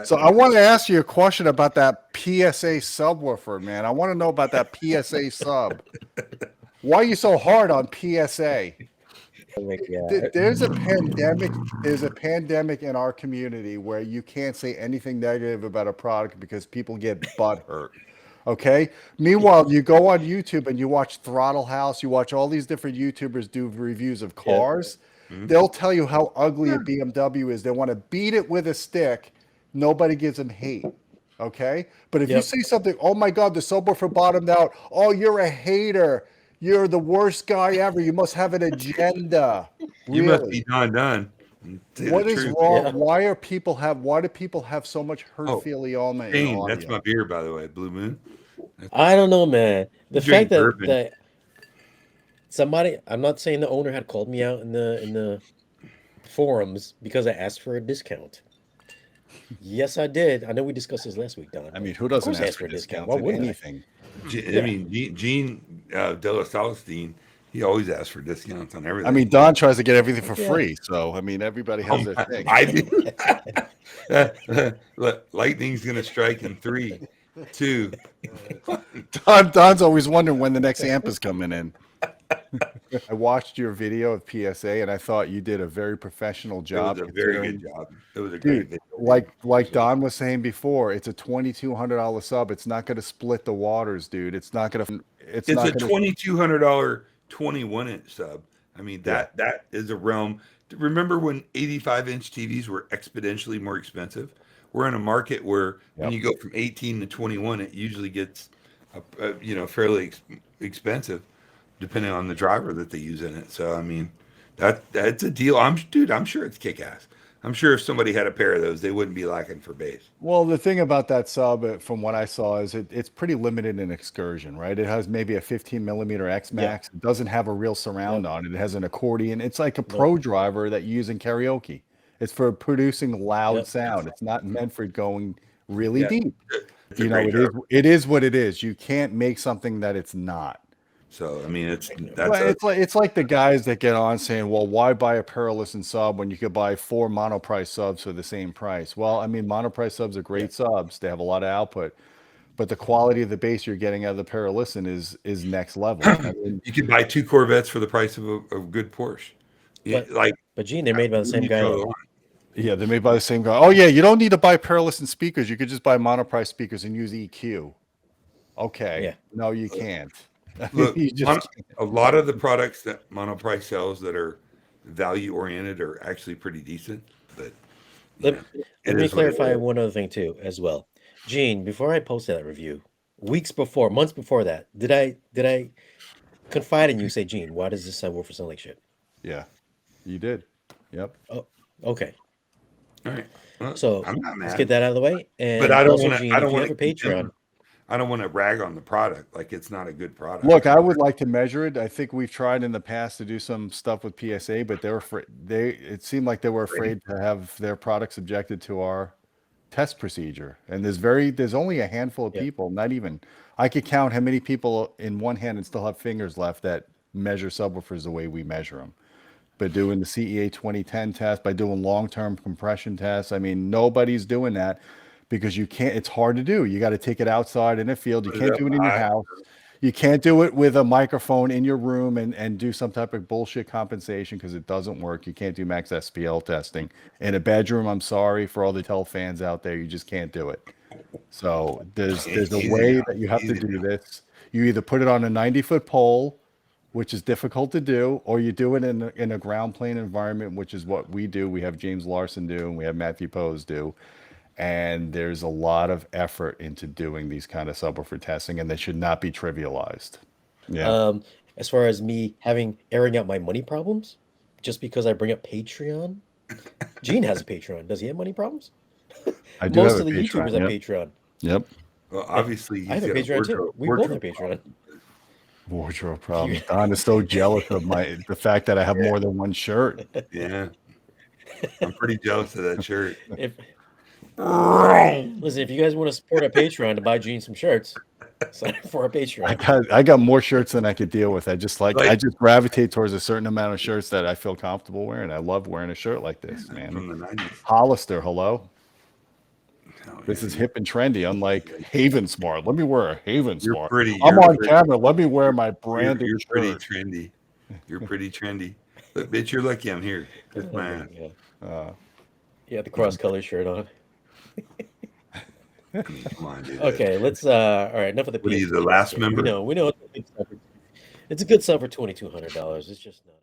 So I want to ask you a question about that PSA subwoofer, man. I want to know about that PSA sub. Why are you so hard on PSA? There's a pandemic. There's a pandemic in our community where you can't say anything negative about a product because people get butt hurt. Okay. Meanwhile, you go on YouTube and you watch Throttle House. You watch all these different YouTubers do reviews of cars. They'll tell you how ugly a BMW is. They want to beat it with a stick. Nobody gives them hate. Okay. But if you say something, oh my God, the subwoofer bottomed out. Oh, you're a hater. You're the worst guy ever. You must have an agenda. You must be done. What is wrong? Yeah. Why do people have so much hurt-feelioma in audio? That's my beer, by the way, Blue Moon. I don't know, man. The fact that somebody, I'm not saying the owner had called me out in the forums because I asked for a discount. Yes, I did. I know we discussed this last week, Don. I mean, who doesn't ask for a discount? Why would anything? I mean, Gene Delastallstein, he always asks for discounts on everything. I mean, Don tries to get everything for free. So, I mean, everybody has their thing. Lightning's going to strike in 3, 2. Don's always wondering when the next amp is coming in. I watched your video of PSA and I thought you did a very professional job. It was a very good job. It was a great video. Like Don was saying before, it's a $2,200 sub. It's not going to split the waters, dude. It's not going to. It's a $2,200 21-inch sub. I mean, that is a realm. Remember when 85-inch TVs were exponentially more expensive? We're in a market where when you go from 18 to 21, it usually gets, fairly expensive, depending on the driver that they use in it. So I mean, that's a deal. I'm sure it's kick-ass. I'm sure if somebody had a pair of those, they wouldn't be lacking for bass. Well, the thing about that sub, from what I saw, is it's pretty limited in excursion, right? It has maybe a 15 millimeter X Max. It doesn't have a real surround on it. It has an accordion. It's like a pro driver that you use in karaoke. It's for producing loud sound. It's not meant for going really deep. It is what it is. You can't make something that it's not. So I mean, it's like the guys that get on saying, "Well, why buy a Perlisten sub when you could buy 4 monoprice subs for the same price?" Well, I mean, monoprice subs are great subs; they have a lot of output, but the quality of the bass you're getting out of the Perlisten is next level. I mean, you can buy 2 Corvettes for the price of a good Porsche. But Gene, they're made by the same guy. Yeah, they're made by the same guy. Oh yeah, you don't need to buy Perlisten speakers. You could just buy monoprice speakers and use EQ. Okay. Yeah. No, you can't. Look, a lot of the products that Monoprice sells that are value oriented are actually pretty decent. But let me clarify one other thing too, as well. Gene, before I posted that review, months before that, did I confide in you? Say, Gene, why does this subwoofer sound like shit? Yeah, you did. Yep. Oh, okay. All right. Well, so let's get that out of the way. And but I don't want to Patreon. I don't want to rag on the product like it's not a good product. Look, I would like to measure it. I think we've tried in the past to do some stuff with PSA, but it seemed like they were afraid to have their product subjected to our test procedure. And there's only a handful of people, not even. I could count how many people in one hand and still have fingers left that measure subwoofers the way we measure them. But doing the CEA 2010 test, by doing long-term compression tests, I mean, nobody's doing that. Because you can't, it's hard to do. You got to take it outside in a field. You can't do it in your house. You can't do it with a microphone in your room and do some type of bullshit compensation because it doesn't work. You can't do max SPL testing in a bedroom. I'm sorry for all the Tel fans out there. You just can't do it. So there's a way that you have to do this. You either put it on a 90-foot pole, which is difficult to do, or you do it in a ground plane environment, which is what we do. We have James Larson do, and we have Matthew Pose do. And there's a lot of effort into doing these kind of subwoofer testing, and they should not be trivialized. Yeah. As far as me airing out my money problems, just because I bring up Patreon, Gene has a Patreon. Does he have money problems? I do. Most of the YouTubers have Patreon. Yep. Well, obviously, I have a Patreon too. We both have Patreon. Wardrobe problem. Don is so jealous of the fact that I have more than one shirt. Yeah. I'm pretty jealous of that shirt. Listen, if you guys want to support our Patreon to buy Gene some shirts, sign up for our Patreon. I got more shirts than I could deal with. I just gravitate towards a certain amount of shirts that I feel comfortable wearing. I love wearing a shirt like this, man. From the 90s. Hollister, hello. This is hip and trendy, unlike Haven Smart. Let me wear a Haven You're Smart. pretty. I'm You're on pretty, camera. Let me wear my branded You're pretty shirt. trendy. You're pretty trendy. But bitch, you're lucky I'm here. That's my ass. Yeah, the cross color shirt on. I mean, come on, dude. Okay, let's all right, enough of the What are you, PSP the last here. member? We know it's a good sub for $2,200. It's just not